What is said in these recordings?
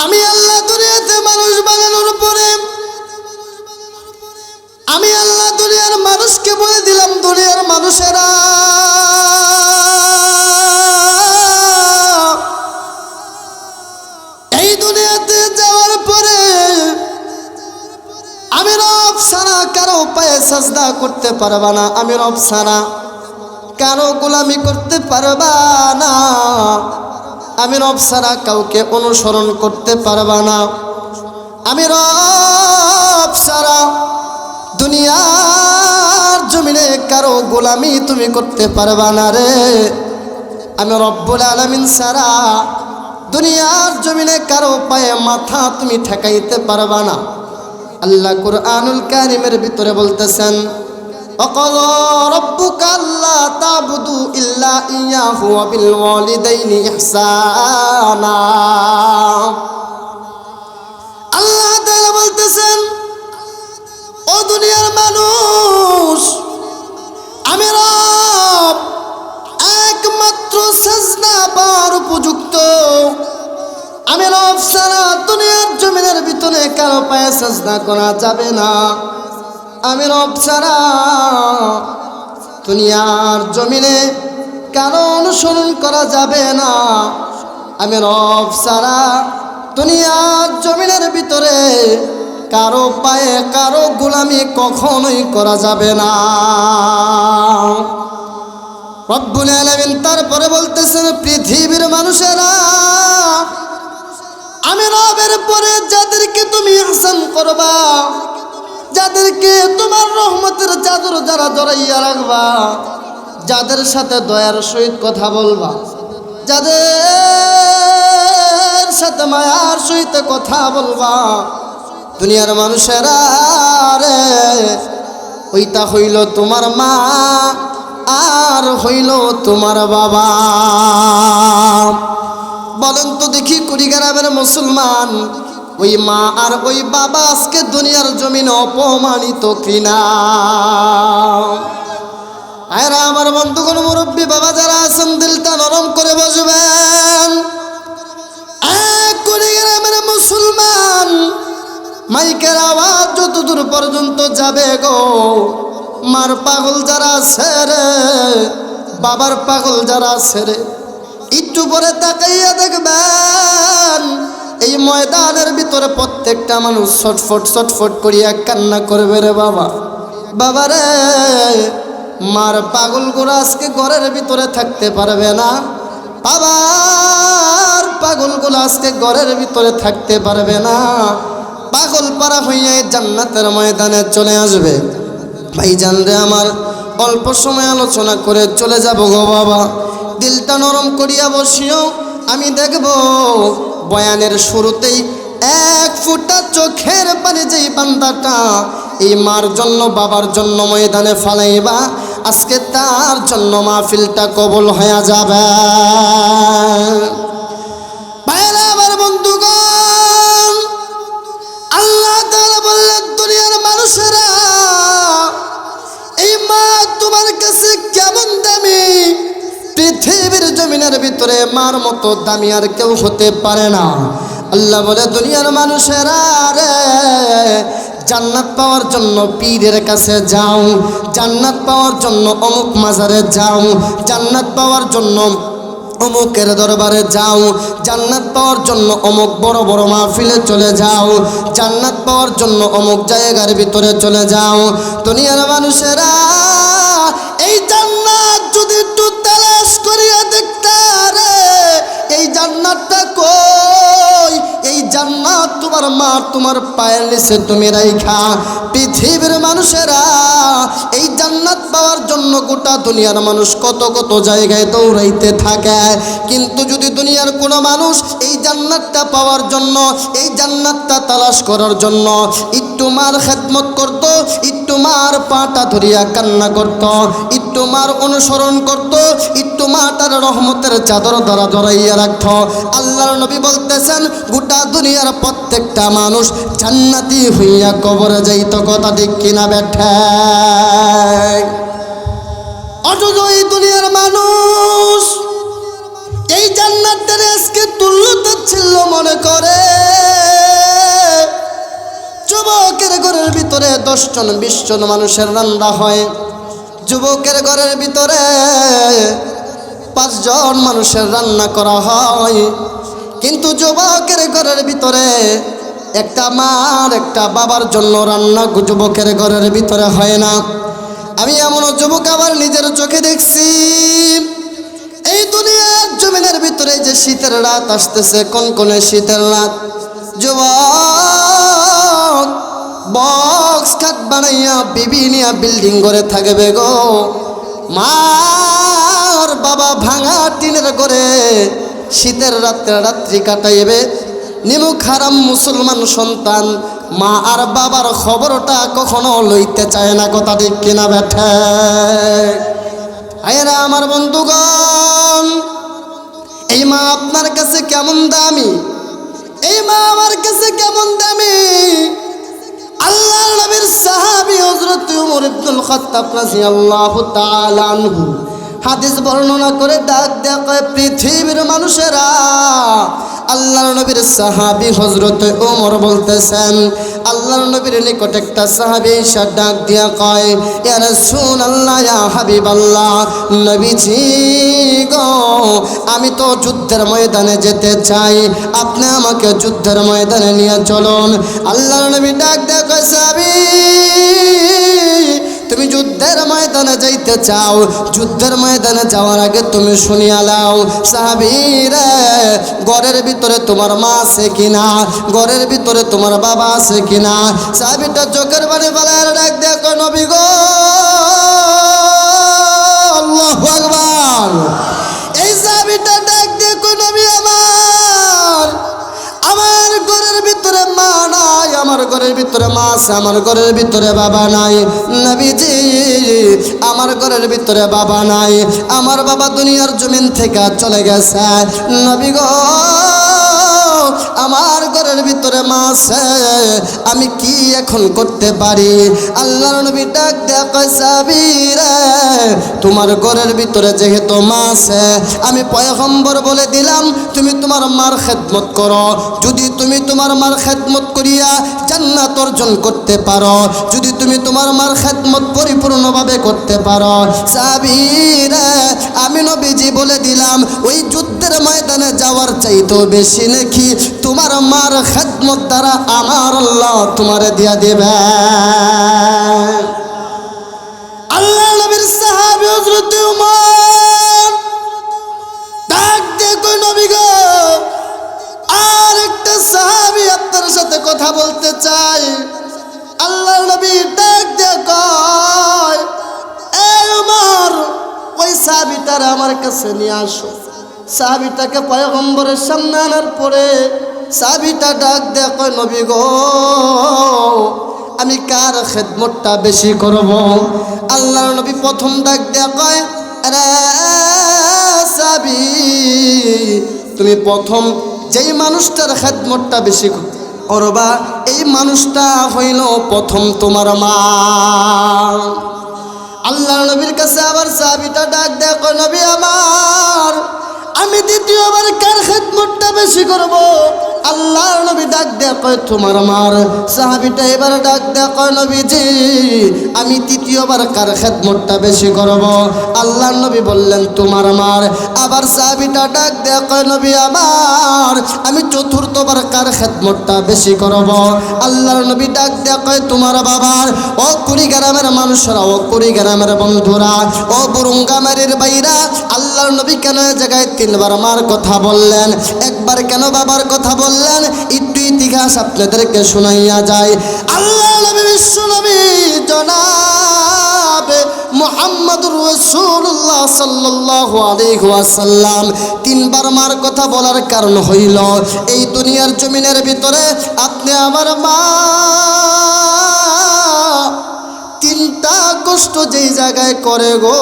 আমি আল্লাহ দুনিয়াতে মানুষ বানানোর পরে আমি আল্লাহ দুনিয়ার মানুষকে বলে দিলাম, দুনিয়ার মানুষেরা এই দুনিয়াতে যাওয়ার পরে আমি রব ছাড়া কারো পায়ে সাজদা করতে পারবা না, আমি রব ছাড়া কারো গোলামি করতে পারবা না, আমি রব ছাড়া কাউকে অনুসরণ করতে পারবা না, আমি রব ছাড়া দুনিয়ার জমিনে কারো গোলামি তুমি করতে পারবা না রে। আমি রব্বুল আলামিন ছাড়া দুনিয়ার জমিনে কারো পায়ে মাথা তুমি ঠেকাইতে পারবা না। আল্লাহ কুরআনুল কারীমের ভিতরে বলতেছেন, ওয়াকালা রাব্বুকা আল্লা তা'বুদু ইল্লা ইয়্যাহু ওয়া বিল ওয়ালিদাইনি ইহসানা। আল্লাহ তাআলা বলতেছেন, ও দুনিয়ার মানুষ, আমি রব একমাত্র সাজদা পাওয়ার উপযুক্ত, আমি রব ছাড়া দুনিয়ার জমিনের ভিতরে কারো পায়ে সাজদা করা যাবে না, আমি রব ছাড়া দুনিয়ার জমিনে কারো অনুসরণ করা যাবে না, আমি রব ছাড়া দুনিয়ার জমিনের ভিতরে কারো পায়ে কারো গোলামি কখনোই করা যাবে না। রব্বুল আলামিন তারপরে বলতেছেন, পৃথিবীর মানুষেরা আমি রবের পরে যাদেরকে তুমি ইহসান করবা, যাদেরকে তোমার রহমতের চাদর যারা জড়াইয়া রাখবা, যাদের সাথে দয়ার সহিত কথা বলবা, যাদের সাথে মায়ার সহিত কথা বলবা, দুনিয়ার মানুষেরা রে ওইটা হইল তোমার মা আর হইল তোমার বাবা। বলেন তো দেখি কুড়িগ্রামের মুসলমান, ওই মা আর ওই বাবা আজকে দুনিয়ার জমিনে অপমানিত কিনা? আয়রা আমার বন্ধুগণ, মুরব্বী বাবা যারা আছেন, দিলটা নরম করে বসবেন। কুড়িগ্রামের মুসলমান, মাইকের আওয়াজ যত দূর পর্যন্ত যাবে গো, মার পাগল যারা আছে রে, বাবার পাগল যারা আছে রে, একটু পরে তাকাইয়া দেখবেন এই ময়দানের ভিতরে প্রত্যেকটা মানুষ ছটফট ছটফট করিয়া কান্না করবে রে বাবা, বাবা রে। মার পাগল গোরা আজকে ঘরের ভিতরে থাকতে পারবে না, বাবার পাগল গোলা আজকে ঘরের ভিতরে থাকতে পারবে না, পাগল পারা হইয়া জান্নাতের ময়দানে চলে আসবে। ভাইজান রে আমার, অল্প সময় আলোচনা করে চলে যাব গো বাবা, দিলটা নরম করিয়া বসিও। আমি দেখব বয়ানের শুরুতেই এক ফোঁটা চোখের পানি যেই বান্দাটা এই মার জন্য বাবার জন্য ময়দানে ফালাইবা, আজকে তার জন্য মাহফিলটা কবুল হয়ে যাবে। ভাইরা আমার বন্ধুগণ, আল্লাহ তাআলা বললেন, দুনিয়ার মানুষেরা এই মা তোমার কাছে কেমন দামি, পৃথিবীর জমিনের ভিতরে মার মতো দামি আর কেউ হতে পারে না। আল্লাহ বলে, দুনিয়ার মানুষেরা রে, জান্নাত পাওয়ার জন্য পীরের কাছে যাও, জান্নাত পাওয়ার জন্য অমুক মাজারে যাও, জান্নাত পাওয়ার জন্য অমুকের দরবারে যাও, জান্নাত পাওয়ার জন্য অমুক বড় বড় মাহফিলে চলে যাও, জান্নাত পাওয়ার জন্য অমুক জায়গার ভিতরে চলে যাও। দুনিয়ার মানুষেরা এই জান্নাত যদি একটু তালাশ করিয়া দেখতে রে, এই জান্নাতটা কই? এই জান্নাত তোমার মা তোমার পায়ের নিচে তুমি রাইখা। পৃথিবীর মানুষেরা এই জান্নাত পাওয়ার জন্য গোটা দুনিয়ার মানুষ কত কত জায়গায় দৌড়াইতে থাকে, কিন্তু যদি দুনিয়ার কোনো মানুষ এই জান্নাতটা পাওয়ার জন্য, এই জান্নাতটা তালাশ করার জন্য একটু মার খেদমত করত, একটু মার পাটা ধরিয়া কান্না করত, একটু মার অনুসরণ করত, একটু মাটার রহমতের চাদর ধরা ধরাইয়া রাখত, আল্লাহর নবী বলতেছেন গোটা দুনিয়ার প্রত্যেকটা মানুষ জান্নাতি হইয়া কবরে যাইত। কথা ঠিক কিনা বেঠে? অথচ এই দুনিয়ার মানুষ এই জান্নাতের আজকে তুল্য তাচ্ছিল্য মনে করে। ভিতরে 10 জন 20 জন মানুষের রান্না হয়, যুবকের ঘরের ভিতরে 5 জন মানুষের রান্না করা হয়। কিন্তু যুবকের ঘরের ভিতরে একটা মার একটা বাবার জন্য রান্না যুবকের ঘরের ভিতরে হয় না। আমি এমনও যুবক আবার নিজের চোখে দেখছি, এই দুনিয়ার জমিনের ভিতরে যে শীতের রাত আসতেছে, কনকনে শীতের রাত, যুবক বক্স খাট বানাইয়া বিবি নিয়া বিল্ডিং করে থাকবে গো, মার বাবা ভাঙা টিনের ঘরে শীতের রাত্রি কাটাইবে। নিমুখ হারাম মুসলমান সন্তান মা আর বাবার খবরটা কখনো লইতে চায় না, কথা ঠিক কিনা বেঠে? আয়েরা আমার বন্ধুগণ, এই মা আপনার কাছে কেমন দামি, এই মা আমার কাছে কেমন দামি। আল্লাহর নবীর সাহাবী হযরত ওমর ইবনুল খাত্তাব রাদিয়াল্লাহু তাআলা আনহু হাদিস বর্ণনা করে ডাক দেয়া কয়, পৃথিবীর মানুষেরা, আল্লাহর নবীর সাহাবী হযরত ওমর বলতেছেন, আল্লাহর নবীর নিকট একটা সাহাবী এসে ডাক দিয়া কয়, ইয়া রাসূলুল্লাহ, ইয়া হাবিবাল্লাহ, নবীজি গো, আমি তো যুদ্ধের ময়দানে যেতে চাই, আপনি আমাকে যুদ্ধের ময়দানে নিয়ে চলুন। আল্লাহর নবী ডাক দিয়া কয়, সাহাবী, তুমি যুদ্ধের ময়দানে যাইতে চাও, যুদ্ধের ময়দানে যাওয়ার আগে তুমি শুনিয়া লাও, সাহাবীরা, ঘরের ভিতরে তোমার মা আছে কিনা, ঘরের ভিতরে তোমার বাবা আছে কিনা? সাহাবীটা চোখের পানি ফেলার ডাক দেখো, নবী গো, আল্লাহু আকবার। এই সাহাবীটা ডাক দেখো, নবী আমার, আমার ঘরের ভিতরে মা নাই, আমার ঘরের ভিতরে মা আছে, আমার ঘরের ভিতরে বাবা নাই। নবীজি, আমার ঘরের ভিতরে বাবা নাই, আমার বাবা দুনিয়ার জমিন থেকে চলে গেছে। নবী গো, আমার ঘরের ভিতরে মা আছে, আমি কি এখন করতে পারি? আল্লাহর নবী ডাক দেয়া কয়, সাহাবীরা, তোমার ঘরের ভিতরে যেহেতু মা আছে, আমি পয়গম্বর বলে দিলাম, তুমি তোমার মার খেদমত করো। যদি তুমি তোমার মার খেদমত করিয়া জান্নাত অর্জন করতে পারো, যদি তুমি তোমার মার খেদমত পরিপূর্ণভাবে করতে পারো, সাহাবীরা, আমি নবীজি বলে দিলাম, ওই যুদ্ধের ময়দানে যাওয়ার চাইতেও বেশি নাকি তোমার মার খেদমত দ্বারা আমার আল্লাহ তোমারে দিয়া দেবে। আল্লাহ নবীর সাহাবী হযরত ওমর ডাক দিয়ে কই, নবী গো, আর একটা সাহাবী আপনার সাথে কথা বলতে চাই। আল্লাহ নবী ডাক দিয়ে কয়, এই ওমর, ওই সাহাবীটার আমার কাছে নিয়ে আসো। সাহাবীটাকে পয়গম্বরের সামনে আনার পরে সাহাবীটা ডাক দেয়া কয়, নবী গো, আমি কার খেদমতটা বেশি করব? আল্লাহর নবী প্রথম ডাক দেয়া কয়, আরে সাহাবী, তুমি প্রথম যেই মানুষটার খেদমতটা বেশি করবা, এই মানুষটা হইল প্রথম তোমার মা। আল্লাহর নবীর কাছে আবার সাহাবীটা ডাক দেয়া কয়, নবী আমার, আমি দ্বিতীয়বার কার খেদমতটা বেশি করব? আল্লাহর নবী ডাক দেয়া কয়, তোমার মার। সাহাবীটা এবার ডাক দেয়া কয়, নবীজি, আমি তৃতীয়বার কার খেদমতটা বেশি করব? আল্লাহর নবী বললেন, তোমার মার। আবার সাহাবীটা ডাক দেয়া কয়, নবী আমার, আমি চতুর্থবার কার খেদমতটা বেশি করব? আল্লাহর নবী ডাক দেয়া কয়, তোমার বাবার। ও কুড়িগ্রামের মানুষরা, ও কুড়িগ্রামের বন্ধুরা, ও বুরুঙ্গামারির বাইরা, আল্লাহর নবী কেন এ জায়গায় 3 বার মার কথা বললেন, একবার কেন বাবার কথা বললেন? একটু ইতিহাস আপনাদেরকে শোনাইয়া যায়। আল্লাহ নবী, বিশ্ব নবী জনাব মুহাম্মদুর রাসূলুল্লাহ সাল্লাল্লাহু আলাইহি ওয়াসাল্লাম 3 বার মার কথা বলার কারণ হইল, এই দুনিয়ার জমিনের ভিতরে আপনি আমার মা 3টা কষ্ট যেই জায়গায় করে গো,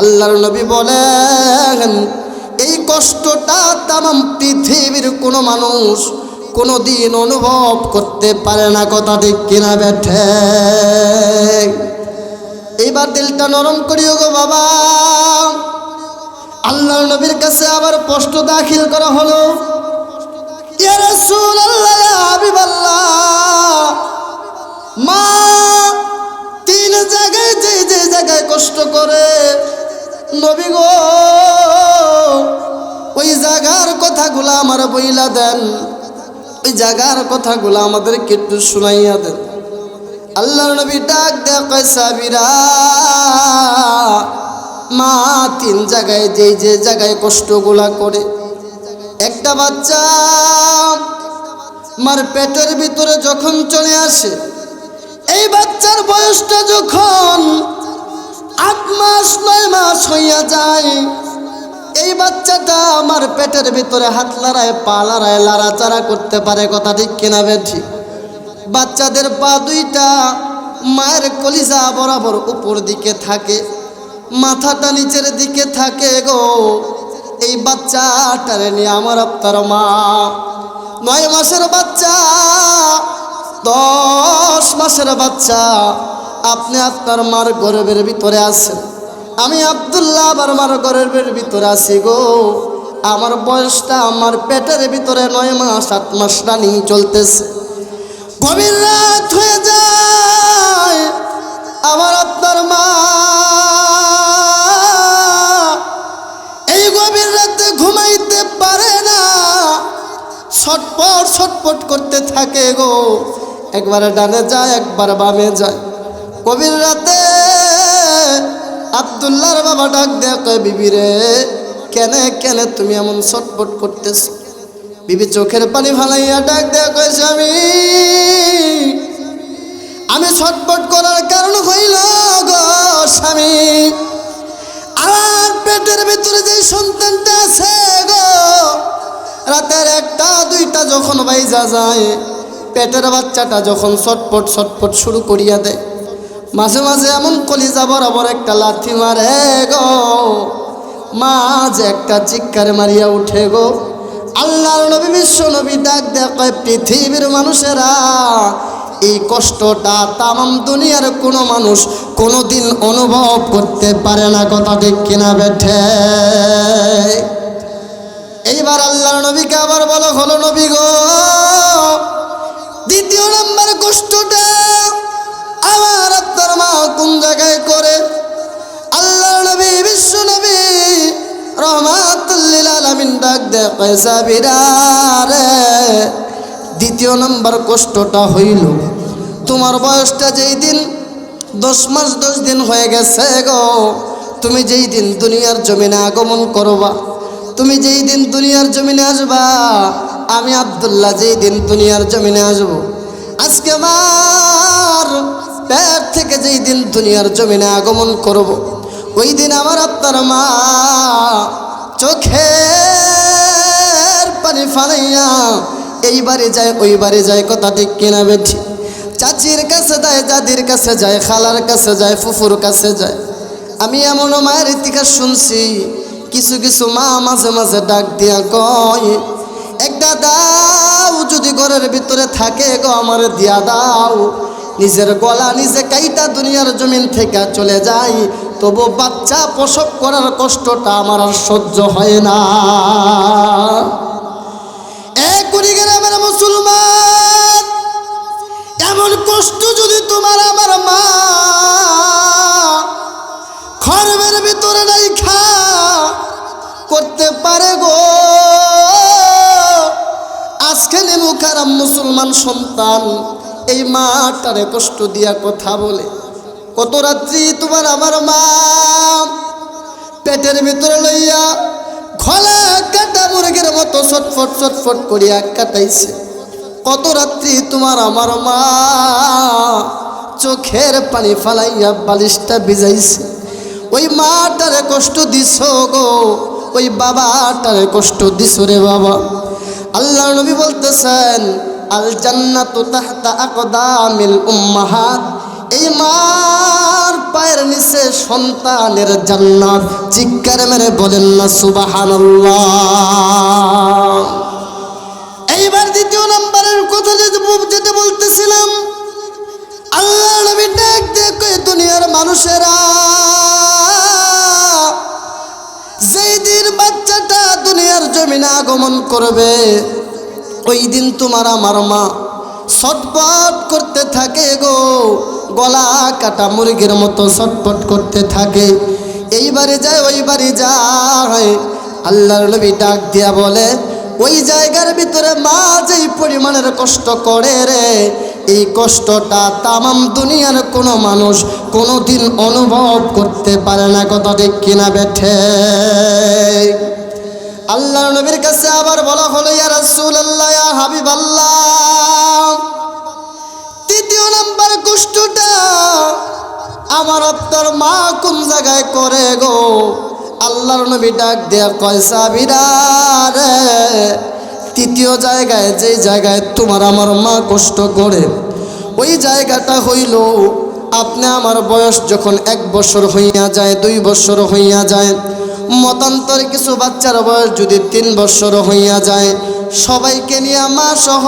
আল্লাহর নবী বলেন, এই কষ্টটা তামাম পৃথিবীর কোনো মানুষ কোনো দিন অনুভব করতে পারে না, কথা ঠিক কিনা বেঠে? এইবার দিলটা নরম করিও গো বাবা। আল্লাহর নবীর কাছে আবার প্রশ্ন দাখিল করা হলো, ইয়া রাসূলুল্লাহ, ইয়া হাবিবাল্লাহ, নবী গো ওই জায়গার কথাগুলো আমার বইলা দেন, ওই জায়গার কথাগুলো আমাদেরকে একটু শুনাইয়া দেন। আল্লাহর নবী ডাক দেয়া কয় সাহাবীরা, মা তিন জায়গায় যে জায়গায় কষ্টগুলা করে, একটা বাচ্চা মার পেটের ভিতরে যখন চলে আসে, এই বাচ্চার বয়সটা যখন 8 মাস 9 মাস হইয়া যায়, এই বাচ্চাটা আমার পেটের ভিতরে হাত লড়ায় পা লড়ায় লাড়াচাড়া করতে পারে, কথা ঠিক কিনা বেঠি? বাচ্চাদের পা দুইটা মায়ের কলিজা বরাবর উপর দিকে থাকে, মাথাটা নিচের দিকে থাকে গো। এই বাচ্চাটারে নিয়ে আমার আপনার মা 9 মাসের বাচ্চা 10 মাসের বাচ্চা আপনি আপনার মার গর্ভের ভিতরে আছেন, আমি আব্দুল্লাহ আবার মার গর্ভের ভিতরে আছি গো। আমার বয়সটা আমার পেটের ভিতরে 9 মাস 8 মাস রানি চলতেছে। গভীর রাত হয়ে যায়, আমার আপনার মা এই গভীর রাতে ঘুমাইতে পারে না, ছটপট ছটপট করতে থাকে গো। একবার ডানে যায়, একবার বামে যায়। গভীর রাতে আব্দুল্লাহর বাবা ডাক দেয়া কয়, বিবি রে কেনে কেনে তুমি এমন ছটপট করতেছ? বিবি চোখের পানি ফালাইয়া ডাক দেয়া কয়, স্বামী আমি ছটপট করার কারণ হইল গো স্বামী, আমার পেটের ভিতরে যে সন্তানটা আছে গো, রাতের 1টা 2টা যখন বাইজা যায়, পেটের বাচ্চাটা যখন ছটপট ছটপট শুরু করিয়া দেয়, মাঝে মাঝে এমন কলিজা বরাবর একটা লাথি মারে গো, মা যে একটা চিৎকার মারিয়া উঠে গো। আল্লাহর নবী বিশ্ব নবী ডাক দেয়া কয়, পৃথিবীর মানুষেরা এই কষ্টটা তামাম দুনিয়ার কোনো মানুষ কোনোদিন অনুভব করতে পারে না, কথা ঠিক কিনা বেঠে? এইবার আল্লাহর নবীকে আবার বলা হলো, নবী গো দ্বিতীয় নাম্বার কষ্টটা আমার আপনার মা কোন জায়গায় করে? আল্লাহর নবী বিশ্ব নবী রহমাতুল লিল আলামিন ডাক দেয়া কয়, সাহাবীরা রে দ্বিতীয় নাম্বার কষ্টটা হইল তোমার বয়সটা যেই দিন 10 মাস 10 দিন হয়ে গেছে গো, তুমি যেই দিন দুনিয়ার জমিনে আগমন করবা, তুমি যেই দিন দুনিয়ার জমিনে আসবা, আমি আব্দুল্লাহ যেই দিন দুনিয়ার জমিনে আসব, আজকে আমার পেট থেকে যেই দিন দুনিয়ার জমিনে আগমন করব, ওই দিন আমার আপনার মা চোখের পানি ফালাইয়া এইবারে যায় ওইবারে যায়, কথা ঠিক কিনা বেঠি? চাচির কাছে যায়, দাদির কাছে যায়, খালার কাছে যায়, ফুফুর কাছে যায়। আমি এমন মায়ের ইতিহাস শুনছি, কিছু কিছু মা মাঝে মাঝে ডাক দিয়া কয়, একটা দাও যদি ঘরের ভিতরে থাকে গো আমার দিয়া দাও, নিজের গলা নিজে কাইটা দুনিয়ার জমিন থেকে চলে যাই, তবু বাচ্চা প্রসব করার কষ্টটা আমার আর সহ্য হয় না। কুড়িগ্রামের মুসলমান, এমন কষ্ট যদি তোমার আমার মা খরবের ভিতরে নাই খা করতে পারে গো, আজকে মুখারাম মুসলমান সন্তান এই মাটারে কষ্ট দিয়া কথা বলে, কত রাত্রি তোমার আমার মা পেটের ভিতরে লইয়া খোলা কাটা মুরগের মতো ছটফট ছটফট করিয়া কাটাইছে, কত রাত্রি তোমার আমার মা চোখের পানি ফালাইয়া বালিশটা ভিজাইছে। ওই মাটারে কষ্ট দিছ গো, ওই বাবাটারে কষ্ট দিছ রে বাবা। আল্লাহ নবী বলতেছেন, আল জান্নাতু তাহতা আকদামিল উম্মাহাত, এই মার পায়ের নিচে সন্তানের জান্নাত। চিৎকার মেরে বলেন না সুবহানাল্লাহ। এইবার দ্বিতীয় নাম্বারের কথা যেটা বলতেছিলাম, আল্লাহ নবী ডাক দেখে দুনিয়ার মানুষেরা যেই দিন বাচ্চাটা দুনিয়ার জমিনে আগমন করবে, ওই দিন তোমার আমার মা ছটপট করতে থাকে গো, গলা কাটা মুরগির মতো ছটপট করতে থাকে। এই বাড়ি যায় ওই বাড়ি যায়। আল্লাহর নবী ডাক দিয়া বলে, ওই জায়গার ভিতরে মা যেই পরিমাণের কষ্ট করে রে, এই কষ্টটা তামাম দুনিয়ার কোনো মানুষ কোনোদিন অনুভব করতে পারে না। কথা ঠিক কিনা বেঠে? আল্লাহর নবীর কাছে আবার বলা হলো, ইয়া রাসূলুল্লাহ, ইয়া হাবিবাল্লাহ, তৃতীয় নাম্বার কষ্টটা আমার আপনার মা কোন জায়গায় করে গো? আল্লাহর নবী ডাক দেয়া কয়, সাহাবীরা রে, তৃতীয় জায়গায় যেই জায়গায় তোমার আমার মা কষ্ট করে, ওই জায়গাটা হইল আপনি আমার বয়স যখন 1 বছর হইয়া যায়, 2 বছর হইয়া যায়, মতান্তরে কিছু বাচ্চার বয়স যদি 3 বছর হইয়া যায়, সবাইকে নিয়ে মা সহ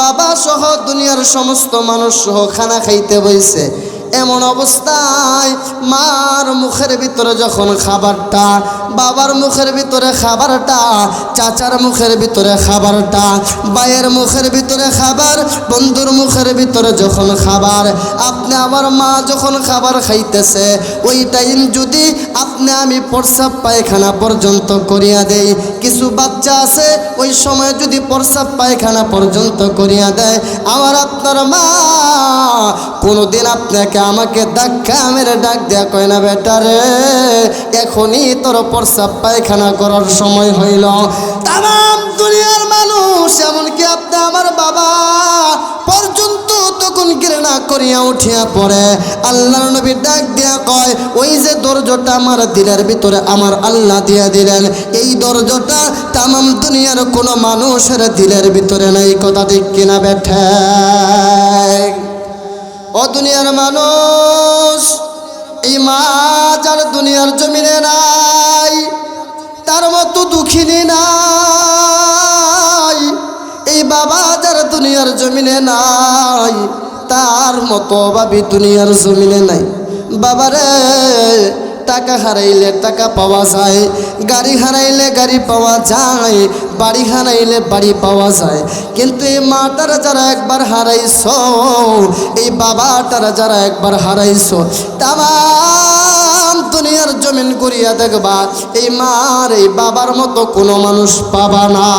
বাবা সহ দুনিয়ার সমস্ত মানুষ সহ খানা খাইতে বইছে। এমন অবস্থায় মার মুখের ভিতরে যখন খাবারটা, বাবার মুখের ভিতরে খাবারটা, চাচার মুখের ভিতরে খাবারটা, ভাইয়ের মুখের ভিতরে খাবার, বন্ধুর মুখের ভিতরে যখন খাবার, আপনি আমার মা যখন খাবার খাইতেছে, ওই টাইম যদি আপনি আমি প্রস্রাব পায়খানা পর্যন্ত করিয়া দেই, কিছু বাচ্চা আছে ওই সময় যদি প্রস্রাব পায়খানা পর্যন্ত করিয়া দেয়, আমার আপনার মা কোনোদিন আপনাকে আমাকে ধাক্কা মেরে ডাক দেয়া কয় না, বেটা রে, এখনই তোর প্রস্রাব পায়খানা করার সময় হইল। তামাম দুনিয়ার মানুষ এমনকি আপনি আমার বাবা পর্যন্ত তখন ঘৃণা করিয়া উঠিয়া পড়ে। আল্লাহর নবী ডাক দিয়া কয়, ওই যে দরজাটা আমার দিলের ভিতরে আমার আল্লাহ দিয়া দিলেন, এই দরজাটা তামাম দুনিয়ার কোনো মানুষের দিলের ভিতরে নাই। কথা ঠিক কিনা বেঠে? ও দুনিয়ার মানুষ, এই মা যার দুনিয়ার জমিনে নাই, তার মতো দুঃখিনী নাই। এই বাবা যার দুনিয়ার জমিনে নাই, তার মতো অভাবী দুনিয়ার জমিনে নাই। বাবারে, টাকা হারাইলে টাকা পাওয়া যায়, গাড়ি হারাইলে গাড়ি পাওয়া যায়, বাড়ি হারাইলে বাড়ি পাওয়া যায়, কিন্তু এই মাটারা যারা একবার হারাইছো, এই বাবাটারা যারা একবার হারাইছো, তামাম দুনিয়ার জমিন করিয়া দেখবা এই মার এই বাবার মতো কোনো মানুষ পাবা না।